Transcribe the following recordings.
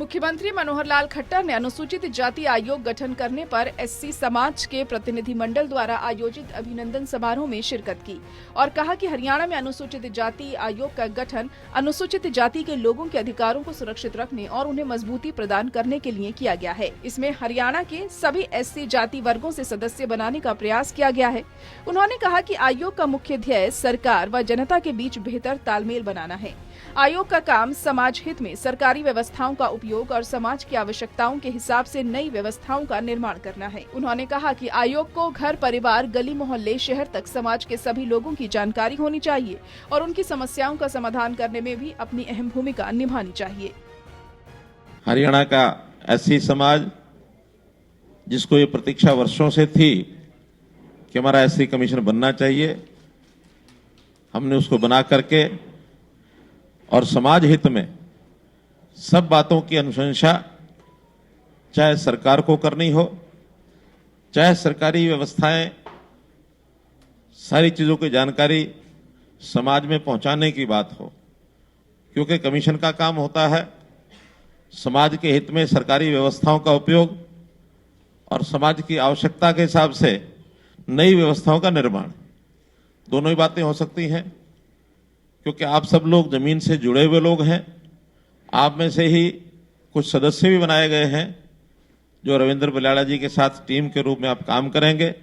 मुख्यमंत्री मनोहर लाल खट्टर ने अनुसूचित जाति आयोग गठन करने पर एससी समाज के प्रतिनिधिमंडल द्वारा आयोजित अभिनंदन समारोह में शिरकत की और कहा कि हरियाणा में अनुसूचित जाति आयोग का गठन अनुसूचित जाति के लोगों के अधिकारों को सुरक्षित रखने और उन्हें मजबूती प्रदान करने के लिए किया गया है। इसमें हरियाणा के सभी एससी जाति वर्गों से सदस्य बनाने का प्रयास किया गया है। उन्होंने कहा कि आयोग का मुख्य ध्येय सरकार व जनता के बीच बेहतर तालमेल बनाना है। आयोग का काम समाज हित में सरकारी व्यवस्थाओं का उपयोग और समाज की आवश्यकताओं के हिसाब से नई व्यवस्थाओं का निर्माण करना है। उन्होंने कहा कि आयोग को घर परिवार, गली मोहल्ले, शहर तक समाज के सभी लोगों की जानकारी होनी चाहिए और उनकी समस्याओं का समाधान करने में भी अपनी अहम भूमिका निभानी चाहिए। हरियाणा का एससी समाज, जिसको ये प्रतीक्षा वर्षों से थी कि हमारा एससी कमीशन बनना चाहिए, हमने उसको बना करके और समाज हित में सब बातों की अनुशंसा चाहे सरकार को करनी हो, चाहे सरकारी व्यवस्थाएं, सारी चीजों की जानकारी समाज में पहुंचाने की बात हो, क्योंकि कमीशन का काम होता है समाज के हित में सरकारी व्यवस्थाओं का उपयोग और समाज की आवश्यकता के हिसाब से नई व्यवस्थाओं का निर्माण। दोनों ही बातें हो सकती हैं, क्योंकि आप सब लोग जमीन से जुड़े हुए लोग हैं। आप में से ही कुछ सदस्य भी बनाए गए हैं जो रविंद्र बलियाड़ा जी के साथ टीम के रूप में आप काम करेंगे।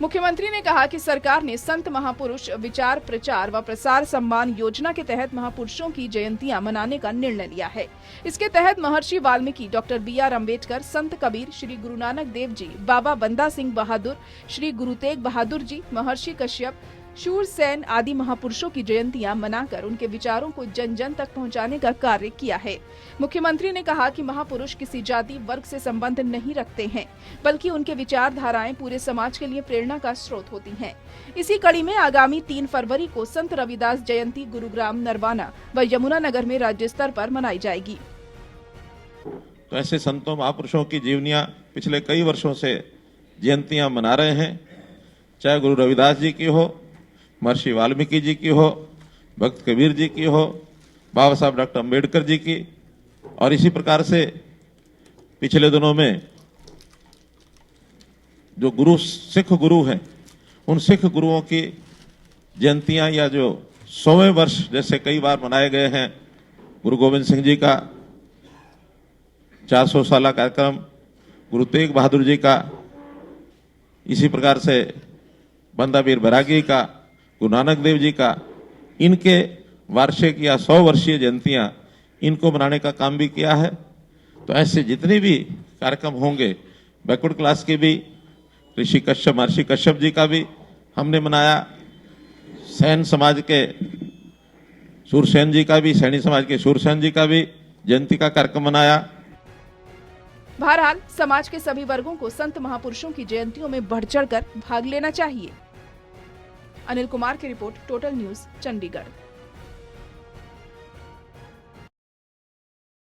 मुख्यमंत्री ने कहा कि सरकार ने संत महापुरुष विचार प्रचार व प्रसार सम्मान योजना के तहत महापुरुषों की जयंतियां मनाने का निर्णय लिया है। इसके तहत महर्षि वाल्मीकि, डॉक्टर BR अम्बेडकर, संत कबीर, श्री गुरु नानक देव जी, बाबा बंदा सिंह बहादुर, श्री गुरु तेग बहादुर जी, महर्षि कश्यप, शूरसेन आदि महापुरुषों की जयंतियां मनाकर उनके विचारों को जन जन तक पहुंचाने का कार्य किया है। मुख्यमंत्री ने कहा कि महापुरुष किसी जाति वर्ग से संबंध नहीं रखते हैं, बल्कि उनके विचारधाराएं पूरे समाज के लिए प्रेरणा का स्रोत होती हैं। इसी कड़ी में आगामी 3 फरवरी को संत रविदास जयंती गुरुग्राम, नरवाना व यमुनानगर में राज्य स्तर पर मनाई जाएगी। तो ऐसे संतों महापुरुषों की जीवनियां पिछले कई वर्षों से जयंतियां मना रहे हैं, चाहे गुरु रविदास जी की हो, महर्षि वाल्मीकि जी की हो, भक्त कबीर जी की हो, बाबा साहब डॉक्टर अम्बेडकर जी की, और इसी प्रकार से पिछले दिनों में जो सिख गुरु हैं, उन सिख गुरुओं की जयंतियां या जो 100वें वर्ष जैसे कई बार मनाए गए हैं, गुरु गोविंद सिंह जी का 400 साला कार्यक्रम, गुरु तेग बहादुर जी का, इसी प्रकार से बंदा वीर बैरागी का, गुरु नानक देव जी का, इनके वार्षिक या 100 वर्षीय जयंतियां इनको मनाने का काम भी किया है। तो ऐसे जितने भी कार्यक्रम होंगे, बैकवर्ड क्लास के भी, ऋषि कश्यप, महर्षि कश्यप जी का भी हमने मनाया, सैन समाज के शूरसेन जी का भी, सैनी समाज के शूरसेन जी का भी जयंती का कार्यक्रम मनाया। बहरहाल समाज के सभी वर्गों को संत महापुरुषों की जयंतियों में बढ़ चढ़कर भाग लेना चाहिए। अनिल कुमार की रिपोर्ट, टोटल न्यूज़, चंडीगढ़।